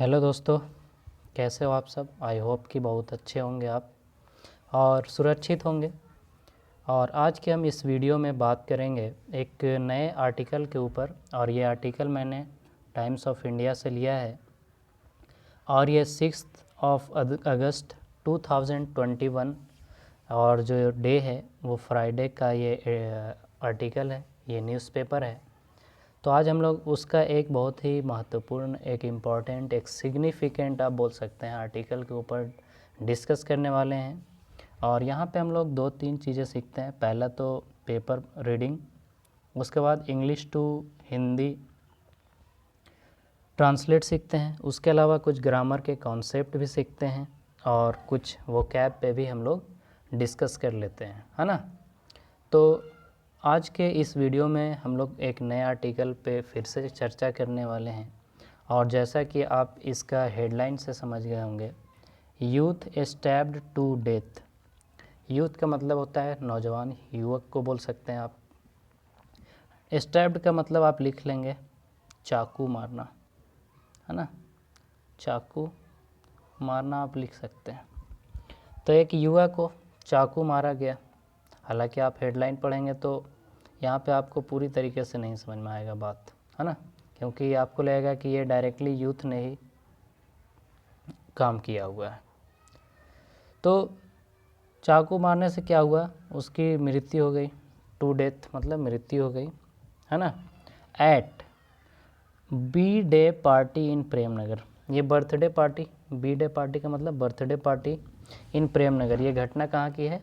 Hello दोस्तों, कैसे हो आप सब। आई होप कि बहुत अच्छे होंगे आप और सुरक्षित होंगे। और आज के हम इस वीडियो में बात करेंगे एक नए आर्टिकल के ऊपर। और ये आर्टिकल मैंने टाइम्स ऑफ इंडिया से लिया है और ये 6 अगस्त 2021 और जो डे है वो फ्राइडे का ये आर्टिकल है, ये न्यूज़पेपर है। तो आज हम लोग उसका एक बहुत ही महत्वपूर्ण, एक इम्पॉर्टेंट, एक सिग्निफिकेंट आप बोल सकते हैं आर्टिकल के ऊपर डिस्कस करने वाले हैं। और यहाँ पे हम लोग 2-3 चीज़ें सीखते हैं। पहला तो पेपर रीडिंग, उसके बाद इंग्लिश टू हिंदी ट्रांसलेट सीखते हैं, उसके अलावा कुछ ग्रामर के कॉन्सेप्ट भी सीखते हैं और कुछ वोकैब पे भी हम लोग डिस्कस कर लेते हैं, है ना। तो आज के इस वीडियो में हम लोग एक नए आर्टिकल पे फिर से चर्चा करने वाले हैं। और जैसा कि आप इसका हेडलाइन से समझ गए होंगे, youth stabbed to death. Youth का मतलब होता है नौजवान, युवक को बोल सकते हैं आप। स्टैब्ड का मतलब आप लिख लेंगे चाकू मारना, है ना। चाकू मारना आप लिख सकते हैं। तो एक युवा को चाकू मारा गया। हालांकि आप हेडलाइन पढ़ेंगे तो यहाँ पे आपको पूरी तरीके से नहीं समझ में आएगा बात, है ना, क्योंकि आपको लगेगा कि ये डायरेक्टली यूथ ने ही काम किया हुआ है। तो चाकू मारने से क्या हुआ, उसकी मृत्यु हो गई। टू डेथ मतलब मृत्यु हो गई, है ना। At B day party in Prem Nagar. ये birthday party, B day party का मतलब birthday party in Prem Nagar. ये घटना कहाँ की है,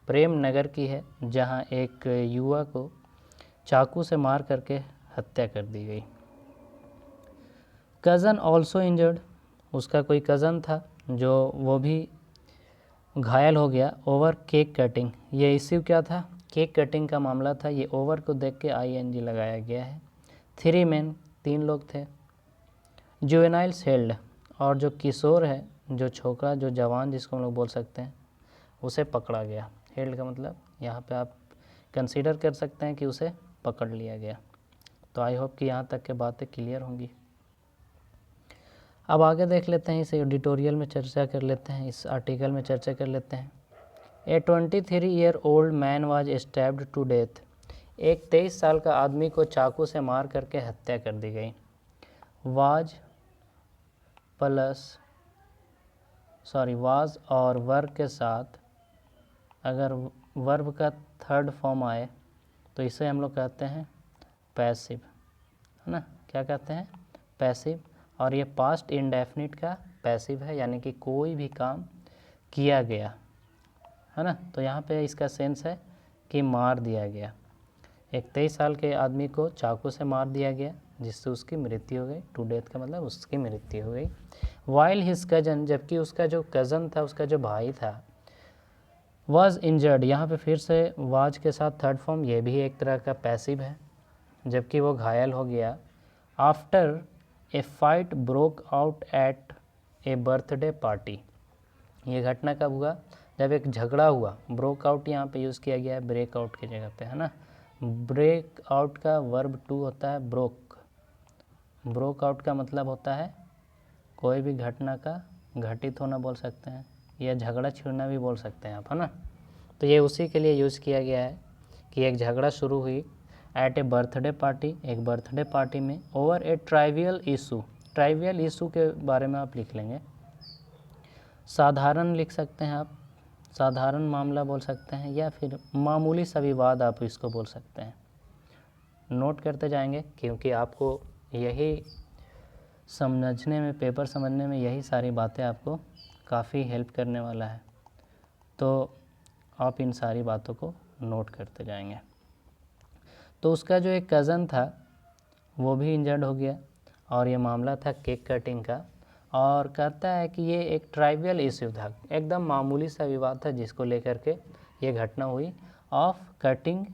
प्रेम नगर की है, जहाँ एक युवा को चाकू से मार करके हत्या कर दी गई। कज़न ऑल्सो इंजर्ड, उसका कोई कज़न था जो वो भी घायल हो गया। ओवर केक कटिंग, ये इश्यू क्या था, केक कटिंग का मामला था। ये ओवर को देख के ING लगाया गया है। 3 मेन, 3 लोग थे। जुवेनाइल्स हेल्ड, और जो किशोर है, जो छोकरा, जो जवान जिसको हम लोग बोल सकते हैं, उसे पकड़ा गया। हेल्ड का मतलब यहाँ पे आप कंसीडर कर सकते हैं कि उसे पकड़ लिया गया। तो आई होप कि यहाँ तक के बातें क्लियर होंगी। अब आगे देख लेते हैं, इस एडिटोरियल में चर्चा कर लेते हैं, इस आर्टिकल में चर्चा कर लेते हैं। A 23-year-old man was stabbed to death. एक 23 साल का आदमी को चाकू से मार करके हत्या कर दी गई। वाज और वर्ब के साथ अगर वर्ब का थर्ड फॉर्म आए तो इसे हम लोग कहते हैं पैसिव, है ना। क्या कहते हैं, पैसिव। और ये पास्ट इंडेफिनिट का पैसिव है, यानी कि कोई भी काम किया गया, है ना। तो यहाँ पे इसका सेंस है कि मार दिया गया। एक 23 साल के आदमी को चाकू से मार दिया गया जिससे उसकी मृत्यु हो गई। टू डेथ का मतलब उसकी मृत्यु हो गई। वाइल हिज कजन, जबकि उसका जो कज़न था, उसका जो भाई था, वाज इंजर्ड। यहाँ पे फिर से वाज के साथ थर्ड फॉर्म, ये भी एक तरह का पैसिव है, जबकि वो घायल हो गया। After a fight broke out at A birthday party. ये घटना कब हुआ, जब एक झगड़ा हुआ। ब्रोक आउट यहाँ पे यूज़ किया गया है ब्रेक आउट की जगह पे, है ना। ब्रेक आउट का वर्ब टू होता है ब्रोक। ब्रोक आउट का मतलब होता है कोई भी घटना का घटित होना बोल सकते हैं, या झगड़ा छिड़ना भी बोल सकते हैं आप, है ना। तो ये उसी के लिए यूज़ किया गया है कि एक झगड़ा शुरू हुई एट ए बर्थडे पार्टी, एक बर्थडे पार्टी में, ओवर ए ट्राइवियल इशू। ट्राइवियल इशू के बारे में आप लिख लेंगे, साधारण लिख सकते हैं आप, साधारण मामला बोल सकते हैं, या फिर मामूली सा विवाद आप इसको बोल सकते हैं। नोट करते जाएंगे क्योंकि आपको यही समझने में, पेपर समझने में यही सारी बातें आपको काफ़ी हेल्प करने वाला है। तो आप इन सारी बातों को नोट करते जाएंगे। तो उसका जो एक कज़न था वो भी इंजर्ड हो गया, और ये मामला था केक कटिंग का। और कहता है कि ये एक ट्राइवियल इश्यू था, एकदम मामूली सा विवाद था जिसको लेकर के ये घटना हुई। Of cutting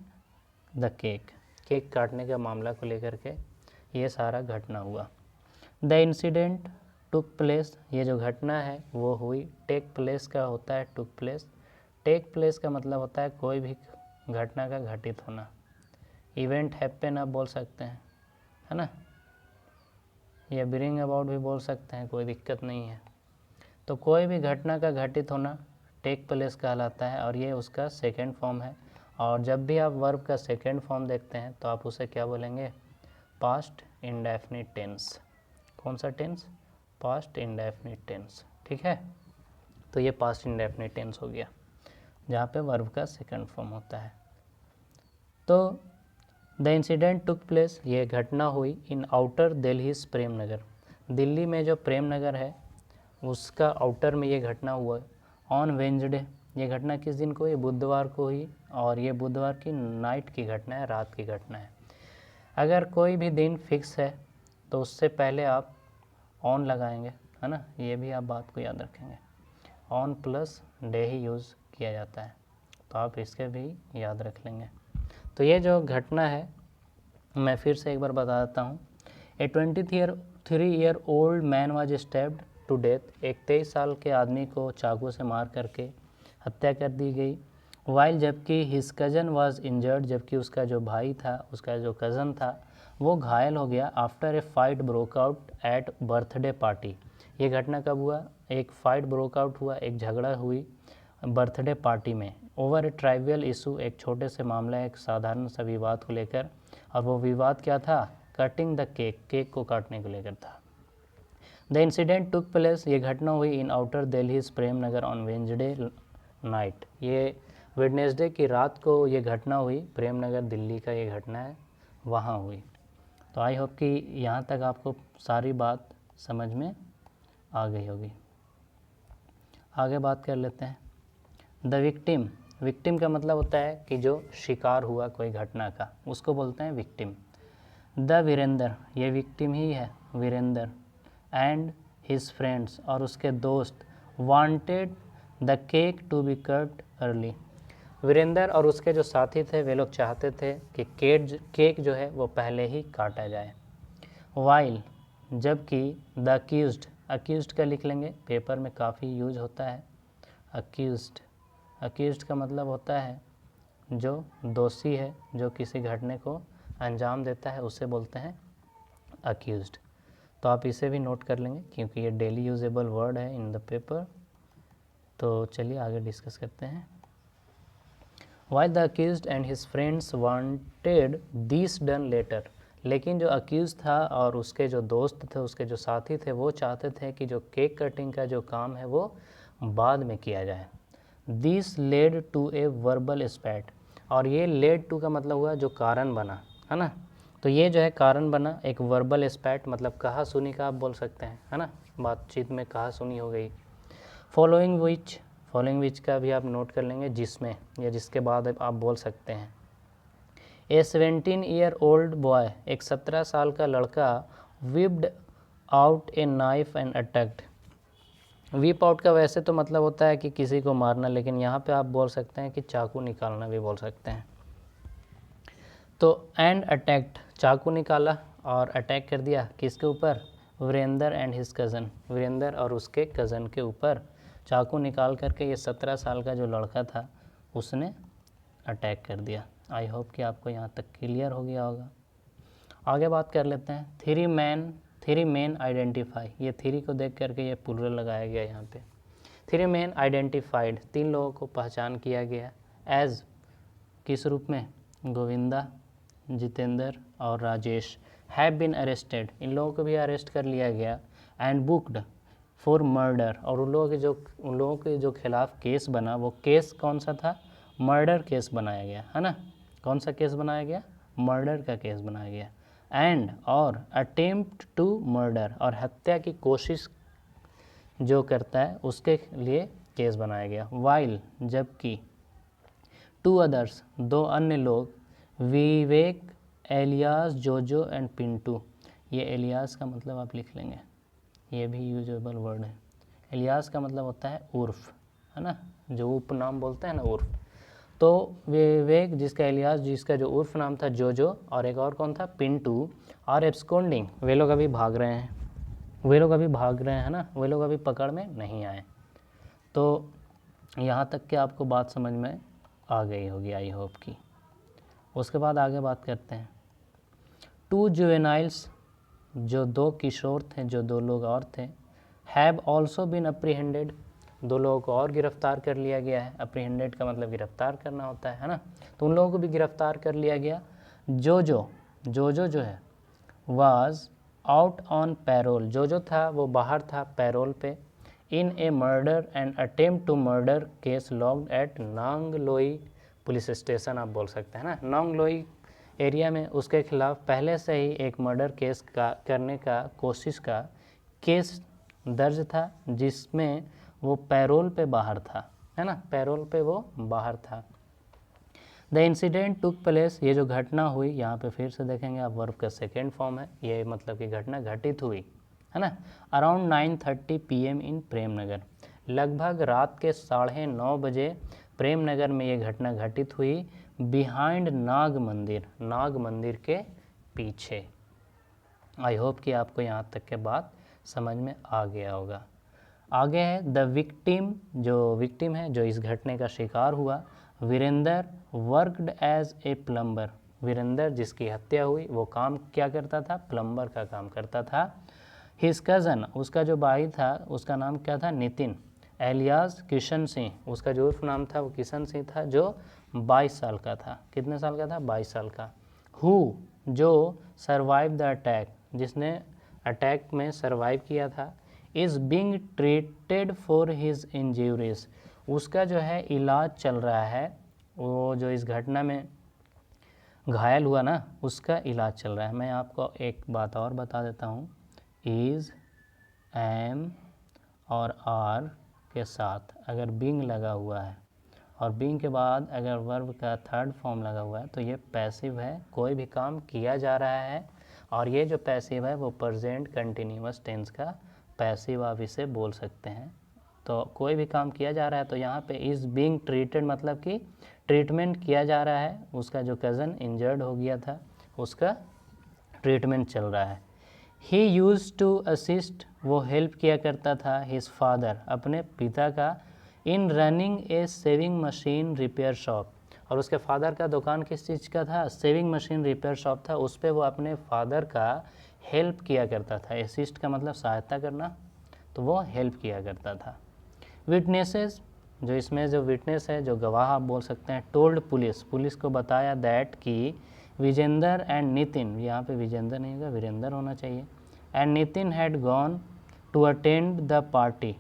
the cake, cake काटने के मामला को लेकर के ये सारा घटना हुआ। द इंसिडेंट टुक प्लेस, ये जो घटना है वो हुई। टेक प्लेस का होता है टुक प्लेस। टेक प्लेस का मतलब होता है कोई भी घटना का घटित होना। इवेंट हैपन आप बोल सकते हैं, है ना। या ब्रिंग अबाउट भी बोल सकते हैं, कोई दिक्कत नहीं है। तो कोई भी घटना का घटित होना टेक प्लेस कहलाता है और ये उसका सेकेंड फॉर्म है। और जब भी आप वर्ब का सेकेंड फॉर्म देखते हैं तो आप उसे क्या बोलेंगे? Past indefinite tense. कौन सा टेंस? Past indefinite tense. ठीक है, तो ये पास्ट इंडेफिनिट टेंस हो गया जहाँ पे वर्ब का सेकंड फॉर्म होता है। तो द इंसिडेंट टुक प्लेस, ये घटना हुई इन आउटर दिल्ली प्रेम नगर, दिल्ली में जो प्रेम नगर है उसका आउटर में ये घटना हुआ ऑन वेंसडे। ये घटना किस दिन को? ये बुधवार को हुई और ये बुधवार की नाइट की घटना है, रात की घटना है। अगर कोई भी दिन फिक्स है तो उससे पहले आप ऑन लगाएंगे, है ना, ये भी आप बात को याद रखेंगे। On plus day he use किया जाता है, तो आप इसके भी याद रख लेंगे। तो ये जो घटना है मैं फिर से एक बार बता देता हूँ। A 23 year old man was stabbed to death, एक 23 साल के आदमी को चाकू से मार करके हत्या कर दी गई। वाइल, जबकि हिज कज़न वाज इंजर्ड, जबकि उसका जो भाई था, उसका जो कज़न था वो घायल हो गया। After a fight broke out at birthday party, ये घटना कब हुआ? एक फाइट ब्रोक आउट हुआ, एक झगड़ा हुई बर्थडे पार्टी में। ओवर ए ट्राइवियल इशू, एक छोटे से मामला, एक साधारण सा विवाद को लेकर। और वो विवाद क्या था? कटिंग द केक, केक को काटने को लेकर था। द इंसिडेंट टुक प्लेस, ये घटना हुई इन outer Delhi Prem Nagar on Wednesday night, ये वेडनेसडे की रात को ये घटना हुई, प्रेम नगर दिल्ली का ये घटना है, वहाँ हुई। तो आई होप कि यहाँ तक आपको सारी बात समझ में आ गई होगी। आगे बात कर लेते हैं। द विक्टिम, विक्टिम का मतलब होता है कि जो शिकार हुआ कोई घटना का, उसको बोलते हैं विक्टिम। द वीरेंद्र, ये विक्टिम ही है, वीरेंद्र। एंड हिज फ्रेंड्स, और उसके दोस्त, wanted the cake to be cut early, Virendra और उसके जो साथी थे वे लोग चाहते थे कि केक जो है वो पहले ही काटा जाए। वाइल, जबकि द अक्यूज्ड, अक्यूज्ड का लिख लेंगे, पेपर में काफ़ी यूज होता है अक्यूज्ड। अक्यूज्ड का मतलब होता है जो दोषी है, जो किसी घटने को अंजाम देता है, उसे बोलते हैं अक्यूज्ड। तो आप इसे भी नोट कर लेंगे क्योंकि ये डेली यूजेबल वर्ड है इन द पेपर। तो चलिए आगे डिस्कस करते हैं। While the accused and his friends wanted this done later, लेकिन जो अक्यूज था और उसके जो दोस्त थे, उसके जो साथी थे, वो चाहते थे कि जो केक कटिंग का जो काम है वो बाद में किया जाए। This led to a verbal spat, और ये led to का मतलब हुआ जो कारण बना, है ना। तो ये जो है कारण बना, एक वर्बल स्पैट मतलब कहा सुनी का आप बोल सकते हैं, है ना, बातचीत में कहा सुनी हो गई। फॉलोइंग विच का भी आप नोट कर लेंगे, जिसमें या जिसके बाद आप बोल सकते हैं। ए 17 ईयर ओल्ड बॉय, एक 17 साल का लड़का, whipped out a knife and attacked. Whip out का वैसे तो मतलब होता है कि किसी को मारना, लेकिन यहाँ पे आप बोल सकते हैं कि चाकू निकालना भी बोल सकते हैं। तो एंड अटैक्ड, चाकू निकाला और अटैक कर दिया किसके ऊपर? Virendra and his cousin, Virendra और उसके कज़न के ऊपर चाकू निकाल करके ये 17 साल का जो लड़का था उसने अटैक कर दिया। आई होप कि आपको यहाँ तक क्लियर हो गया होगा। आगे बात कर लेते हैं। थ्री मेन आइडेंटिफाई, ये थ्री को देख करके ये प्लूरल लगाया गया यहाँ पे। थ्री मेन आइडेंटिफाइड, 3 लोगों को पहचान किया गया एज, किस रूप में? गोविंदा, जितेंद्र और राजेश। हैव बीन अरेस्टेड, इन लोगों को भी अरेस्ट कर लिया गया। एंड बुक्ड फॉर मर्डर, और उन लोगों के जो खिलाफ केस बना वो केस कौन सा था? मर्डर केस बनाया गया, है ना। कौन सा केस बनाया गया? मर्डर का केस बनाया गया। एंड और अटेम्प्ट टू मर्डर, और हत्या की कोशिश जो करता है उसके लिए केस बनाया गया। वाइल, जबकि 2 अदर्स, 2 अन्य लोग, विवेक, एलियास, जोजो एंड पिंटू। ये एलियास का मतलब आप लिख लेंगे, ये भी यूजेबल वर्ड है। एलियास का मतलब होता है उर्फ, है ना, जो उपनाम बोलते हैं ना, उर्फ। तो विवेक जिसका एलियास, जिसका जो उर्फ नाम था जोजो, और एक और कौन था? पिंटू। और एब्सकॉन्डिंग, वे लोग अभी भाग रहे हैं, है ना, वे लोग अभी पकड़ में नहीं आए। तो यहाँ तक कि आपको बात समझ में आ गई होगी, आई होप की। उसके बाद आगे बात करते हैं। 2 जुवेनाइल्स जो 2 किशोर थे, जो 2 लोग और थे, हैव ऑल्सो बीन अप्रीहेंडेड, 2 लोगों को और गिरफ्तार कर लिया गया है। अप्रीहेंडेड का मतलब गिरफ्तार करना होता है ना, तो उन लोगों को भी गिरफ्तार कर लिया गया। जो है वाज आउट ऑन पैरोल, जो था वो बाहर था पैरोल पे, in a murder and attempt to murder case logged at Nangloi police station, आप बोल सकते हैं ना, नांगलोई एरिया में उसके खिलाफ पहले से ही एक मर्डर केस का करने का कोशिश का केस दर्ज था, जिसमें वो पैरोल पे बाहर था, है ना, पैरोल पे वो बाहर था। द इंसिडेंट टुक प्लेस, ये जो घटना हुई, यहाँ पे फिर से देखेंगे आप वर्ब का सेकेंड फॉर्म है, ये मतलब कि घटना घटित हुई, है ना, अराउंड 9:30 PM इन प्रेमनगर, लगभग रात के 9:30 बजे प्रेमनगर में ये घटना घटित हुई। बिहाइंड नाग मंदिर के पीछे। आई होप कि आपको यहाँ तक के बात समझ में आ गया होगा। आगे है द विक्टिम, जो विक्टिम है, जो इस घटने का शिकार हुआ, Virendra worked as a plumber, Virendra जिसकी हत्या हुई वो काम क्या करता था, प्लम्बर का काम करता था। हिज कज़न, उसका जो भाई था उसका नाम क्या था, नितिन, एलियास किशन सिंह, उसका जो उर्फ नाम था वो किशन सिंह था, जो 22 साल का था। कितने साल का था, 22 साल का। हु, जो सर्वाइव द अटैक, जिसने अटैक में सर्वाइव किया था, is being treated for his injuries, उसका जो है इलाज चल रहा है, वो जो इस घटना में घायल हुआ ना, उसका इलाज चल रहा है। मैं आपको एक बात और बता देता हूँ, इज़, एम और आर के साथ अगर बीइंग लगा हुआ है और बीइंग के बाद अगर वर्ब का थर्ड फॉर्म लगा हुआ है तो ये पैसिव है, कोई भी काम किया जा रहा है, और ये जो पैसिव है वो प्रेजेंट कंटिन्यूअस टेंस का पैसिव आप इसे बोल सकते हैं। तो कोई भी काम किया जा रहा है, तो यहाँ पे इज़ बीइंग ट्रीटेड मतलब कि ट्रीटमेंट किया जा रहा है, उसका जो कज़न इंजर्ड हो गया था उसका ट्रीटमेंट चल रहा है। ही यूज्ड टू असिस्ट, वो हेल्प किया करता था, हिज फादर, अपने पिता का, इन रनिंग ए सेविंग मशीन रिपेयर शॉप, और उसके फादर का दुकान किस चीज़ का था, सेविंग मशीन रिपेयर शॉप था, उस पर वो अपने फादर का हेल्प किया करता था। असिस्ट का मतलब सहायता करना, तो वो हेल्प किया करता था। विटनेसेस, जो इसमें जो विटनेस है, जो गवाह आप बोल सकते हैं, टोल्ड पुलिस को बताया दैट कि विजेंदर एंड नितिन, यहाँ पे विजेंदर नहीं होगा, वीरेंद्र होना चाहिए, and Nitin had gone to attend the party,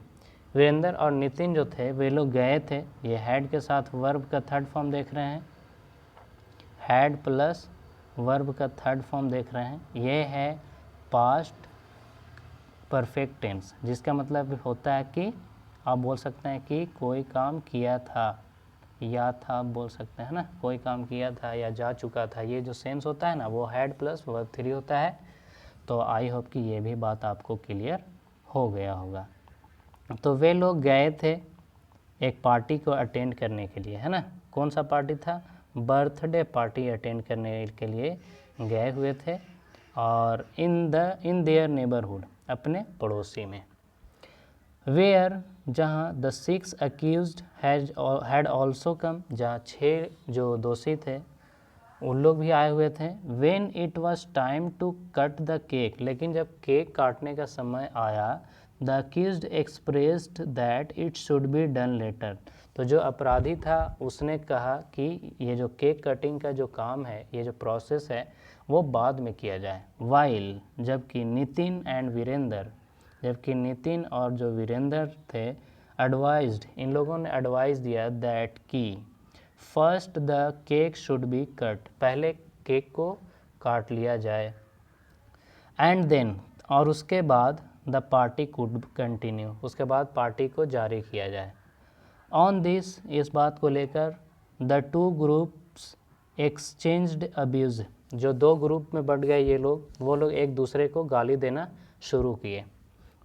Virendra और नितिन जो थे वे लोग गए थे। ये हैड के साथ वर्ब का थर्ड फॉर्म देख रहे हैं, हैड प्लस वर्ब का थर्ड फॉर्म देख रहे हैं, ये है पास्ट परफेक्ट टेंस, जिसका मतलब होता है कि आप बोल सकते हैं कि कोई काम किया था या था, आप बोल सकते हैं ना, कोई काम किया था या जा चुका था, ये जो सेंस होता है ना वो हैड प्लस वर्ब 3 होता है। तो आई होप कि ये भी बात आपको क्लियर हो गया होगा। तो वे लोग गए थे एक पार्टी को अटेंड करने के लिए, है ना, कौन सा पार्टी था, बर्थडे पार्टी अटेंड करने के लिए गए हुए थे, और इन देयर नेबरहुड, अपने पड़ोसी में, वेयर, जहाँ the 6 accused had also come, जहाँ 6 जो दोषी थे उन लोग भी आए हुए थे। When it was time to cut the cake, लेकिन जब केक काटने का समय आया, the accused expressed that it should be done later, तो जो अपराधी था उसने कहा कि ये जो केक कटिंग का जो काम है, ये जो प्रोसेस है वो बाद में किया जाए। वाइल, जबकि नितिन और जो वीरेंद्र थे, एडवाइज्ड, इन लोगों ने एडवाइस दिया दैट कि first the cake should be cut, पहले केक को काट लिया जाए, एंड देन, और उसके बाद द पार्टी कुड कंटिन्यू, उसके बाद पार्टी को जारी किया जाए। ऑन दिस, इस बात को लेकर, द 2 ग्रुप्स एक्सचेंज्ड अब्यूज, जो 2 ग्रुप में बढ़ गए ये लोग, वो लोग एक दूसरे को गाली देना शुरू किए।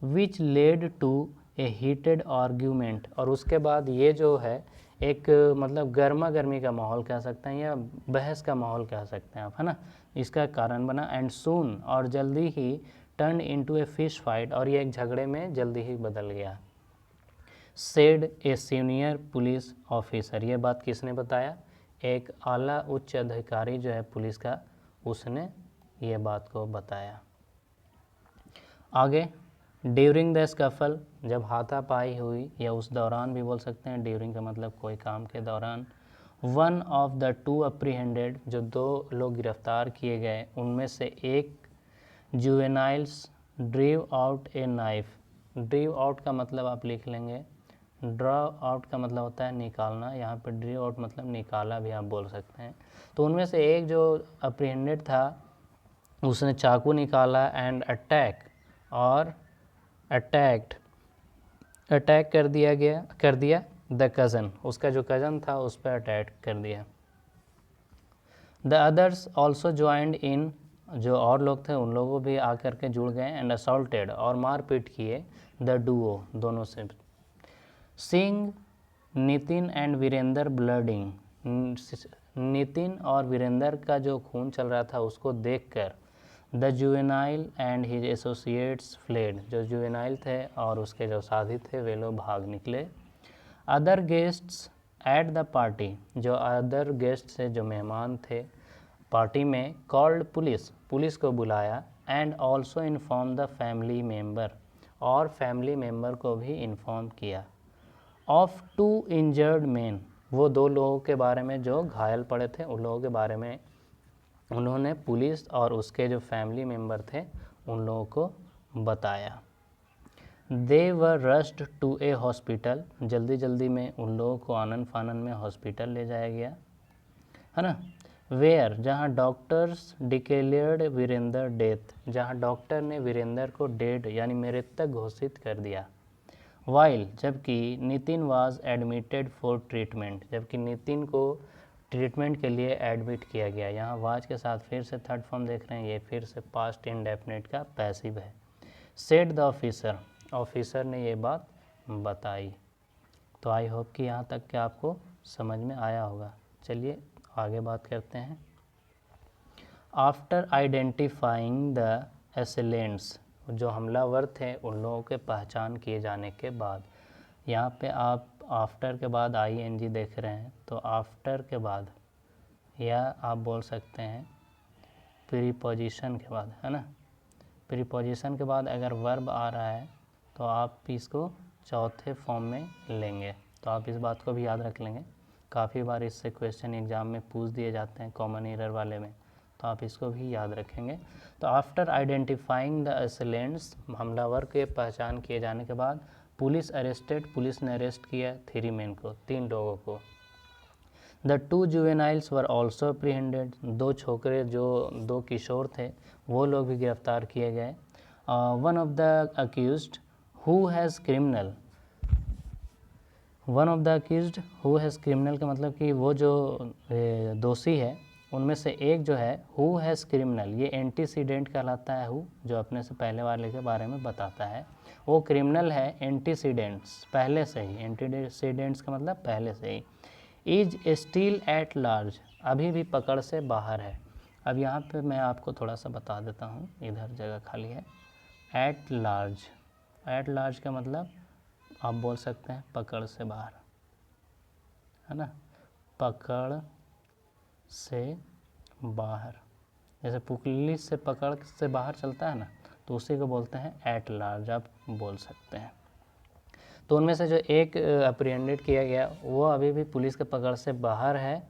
Which led to a heated argument, और उसके बाद ये जो है एक मतलब गर्मा गर्मी का माहौल कह सकते हैं या बहस का माहौल कह सकते हैं आप, है ना, इसका कारण बना। एंड सून, और जल्दी ही, turn into a fish fight, और ये एक झगड़े में जल्दी ही बदल गया। Said a senior police officer, ये बात किसने बताया, एक आला उच्च अधिकारी जो है पुलिस का, उसने ये बात को बताया। आगे ड्यूरिंग द स्कफल, जब हाथापाई हुई या उस दौरान भी बोल सकते हैं, ड्यूरिंग का मतलब कोई काम के दौरान, वन ऑफ द टू अप्रीहेंडेड, जो दो लोग गिरफ्तार किए गए उनमें से एक juveniles ड्रीव out a knife. ड्रीव out का मतलब आप लिख लेंगे, ड्रॉ आउट का मतलब होता है निकालना, यहाँ पर ड्रीव आउट मतलब निकाला भी आप बोल सकते हैं। तो उनमें से एक जो अप्रीहेंडेड था उसने चाकू निकाला एंड अटैक कर दिया द कज़न, उसका जो कज़न था उस पर अटैक कर दिया। The others also joined in, जो और लोग थे उन लोगों भी आकर के जुड़ गए, एंड असॉल्टेड, और मारपीट किए द डुओ, दोनों से। Seeing Nitin and Virendra bleeding, Nitin और वीरेंद्र का जो खून चल रहा था उसको देखकर the juvenile and his associates fled, जो जुवेनाइल थे और उसके जो साथी थे वे लोग भाग निकले। Other guests at the party, जो अदर गेस्ट से जो मेहमान थे पार्टी में, कॉल्ड पुलिस को बुलाया, and also inform the family member, और फैमिली मेम्बर को भी इन्फॉर्म किया, ऑफ टू इंजर्ड मैन, वो दो लोगों के बारे में जो घायल पड़े थे उन लोगों के बारे में उन्होंने पुलिस और उसके जो फैमिली मेम्बर थे उन लोगों को बताया। दे वर रश्ड टू ए हॉस्पिटल, जल्दी जल्दी में उन लोगों को आनन फानन में हॉस्पिटल ले जाया गया, है ना। वेयर, जहाँ डॉक्टर्स डिक्लेयर्ड वीरेंद्र डेथ, जहाँ डॉक्टर ने वीरेंद्र को डेड यानी मृतक घोषित कर दिया। वाइल, जबकि Nitin was admitted for treatment, जबकि नितिन को ट्रीटमेंट के लिए एडमिट किया गया। यहाँ वाज के साथ फिर से थर्ड फॉर्म देख रहे हैं, ये फिर से पास्ट इंडेफिनिट का पैसिव है। सेड द ऑफिसर, ऑफिसर ने ये बात बताई। तो आई होप कि यहाँ तक के आपको समझ में आया होगा। चलिए आगे बात करते हैं। आफ्टर आइडेंटिफाइंग द एसेलेंट्स, जो हमलावर थे उन लोगों के पहचान किए जाने के बाद, यहाँ पे आप आफ्टर के बाद ING देख रहे हैं, तो आफ्टर के बाद या आप बोल सकते हैं प्रीपोजिशन के बाद, है ना। प्रीपोजिशन के बाद अगर वर्ब आ रहा है तो आप इसको चौथे फॉर्म में लेंगे। तो आप इस बात को भी याद रख लेंगे, काफ़ी बार इससे क्वेश्चन एग्ज़ाम में पूछ दिए जाते हैं कॉमन एरर वाले में, तो आप इसको भी याद रखेंगे। तो आफ्टर आइडेंटिफाइंग द असेलेंट्स, हमलावर के पहचान किए जाने के बाद, पुलिस ने अरेस्ट किया 3 मेन को, 3 लोगों को। द 2 जुवेनाइल्स वर ऑल्सो अप्रीहेंडेड, 2 छोकरे जो 2 किशोर थे वो लोग भी गिरफ्तार किए गए। One of the accused who has criminal, one of the accused who has criminal का मतलब कि वो जो दोषी है उनमें से एक जो है हु हैज़ क्रिमिनल, ये एंटीसीडेंट कहलाता है। हु जो अपने से पहले वाले के बारे में बताता है, वो क्रिमिनल है एंटीसीडेंट्स, पहले से ही। एंटीसीडेंट्स का मतलब पहले से ही। इज स्टिल एट लार्ज, अभी भी पकड़ से बाहर है। अब यहाँ पे मैं आपको थोड़ा सा बता देता हूँ, इधर जगह खाली है। एट लार्ज का मतलब आप बोल सकते हैं पकड़ से बाहर, है ना। पकड़ से बाहर, जैसे पुलिस से पकड़ से बाहर चलता है ना, तो उसी को बोलते हैं एट लार्ज, आप बोल सकते हैं। तो उनमें से जो एक अप्रीहेंडेड किया गया वो अभी भी पुलिस के पकड़ से बाहर है,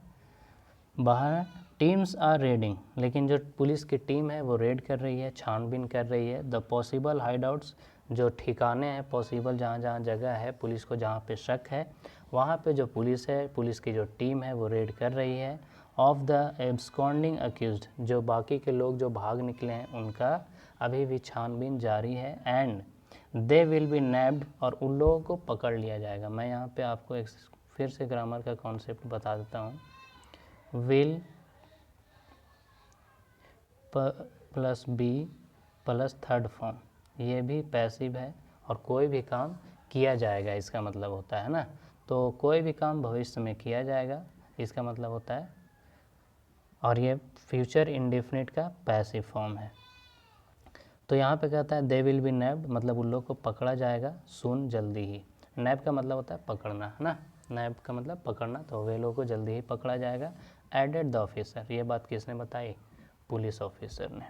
बाहर। टीम्स आर रेडिंग, लेकिन जो पुलिस की टीम है वो रेड कर रही है, छानबीन कर रही है। द पॉसिबल हाइडआउट्स, जो ठिकाने हैं पॉसिबल, जहाँ जहाँ जगह है पुलिस को जहाँ पे शक है वहाँ पे जो पुलिस है, पुलिस की जो टीम है वो रेड कर रही है। ऑफ द एब्सकॉन्डिंग अक्यूज्ड, जो बाकी के लोग जो भाग निकले हैं उनका अभी भी छानबीन जारी है। एंड दे विल बी नैब्ड, और उन लोगों को पकड़ लिया जाएगा। मैं यहाँ पे आपको एक फिर से ग्रामर का कॉन्सेप्ट बता देता हूँ। Will plus be plus third form, ये भी पैसिव है, और कोई भी काम किया जाएगा इसका मतलब होता है ना। तो कोई भी काम भविष्य में किया जाएगा इसका मतलब होता है, और ये फ्यूचर इंडेफिनिट का पैसिव फॉर्म है। तो यहाँ पे कहता है दे विल बी नैब्ड, मतलब उन लोग को पकड़ा जाएगा सून, जल्दी ही। नैब का मतलब होता है पकड़ना, है ना। नैब का मतलब पकड़ना, तो वे लोगों को जल्दी ही पकड़ा जाएगा। एडेड द ऑफिसर, ये बात किसने बताई? पुलिस ऑफिसर ने।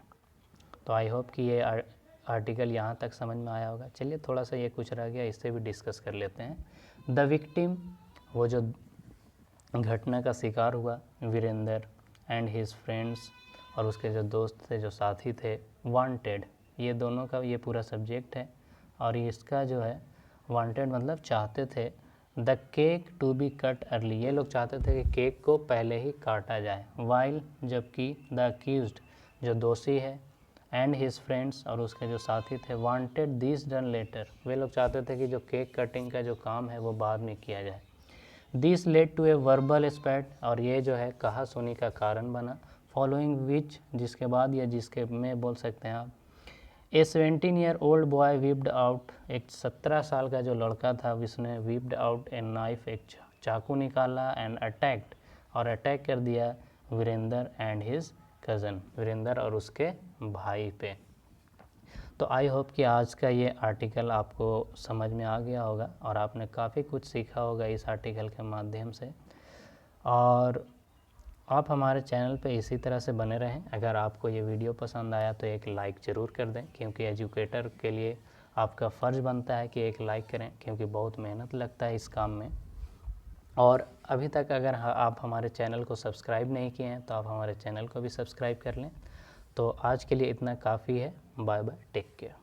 तो आई होप कि ये आर्टिकल यहाँ तक समझ में आया होगा। चलिए थोड़ा सा ये कुछ रह गया, इससे भी डिस्कस कर लेते हैं। द विक्टिम, वो जो घटना का शिकार हुआ, वीरेंद्र एंड हिज फ्रेंड्स, और उसके जो दोस्त थे, जो साथी थे, वांटेड, ये दोनों का ये पूरा सब्जेक्ट है। और इसका जो है वांटेड मतलब चाहते थे, the cake to be cut early, ये लोग चाहते थे कि केक को पहले ही काटा जाए। वाइल, जबकि द अक्यूज्ड, जो दोषी है, एंड हिज फ्रेंड्स, और उसके जो साथी थे, वांटेड दिस डन लेटर, वे लोग चाहते थे कि जो केक कटिंग का जो काम है वो बाद में किया जाए। This led to a verbal spat, और ये जो है कहा सुनी का कारण बना। फॉलोइंग विच, जिसके बाद या जिसके में बोल सकते हैं आप, ए 17-year-old बॉय विप्ड आउट, एक 17 साल का जो लड़का था उसने विप्ड आउट ए नाइफ, एक चाकू निकाला, एंड अटैक्ड, और अटैक कर दिया Virendra and his cousin, Virendra और उसके भाई पे। तो आई होप कि आज का ये आर्टिकल आपको समझ में आ गया होगा और आपने काफ़ी कुछ सीखा होगा इस आर्टिकल के माध्यम से। और आप हमारे चैनल पे इसी तरह से बने रहें। अगर आपको ये वीडियो पसंद आया तो एक लाइक ज़रूर कर दें, क्योंकि एजुकेटर के लिए आपका फ़र्ज़ बनता है कि एक लाइक करें, क्योंकि बहुत मेहनत लगता है इस काम में। और अभी तक अगर आप हमारे चैनल को सब्सक्राइब नहीं किए हैं तो आप हमारे चैनल को भी सब्सक्राइब कर लें। तो आज के लिए इतना काफ़ी है। Bye bye, take care.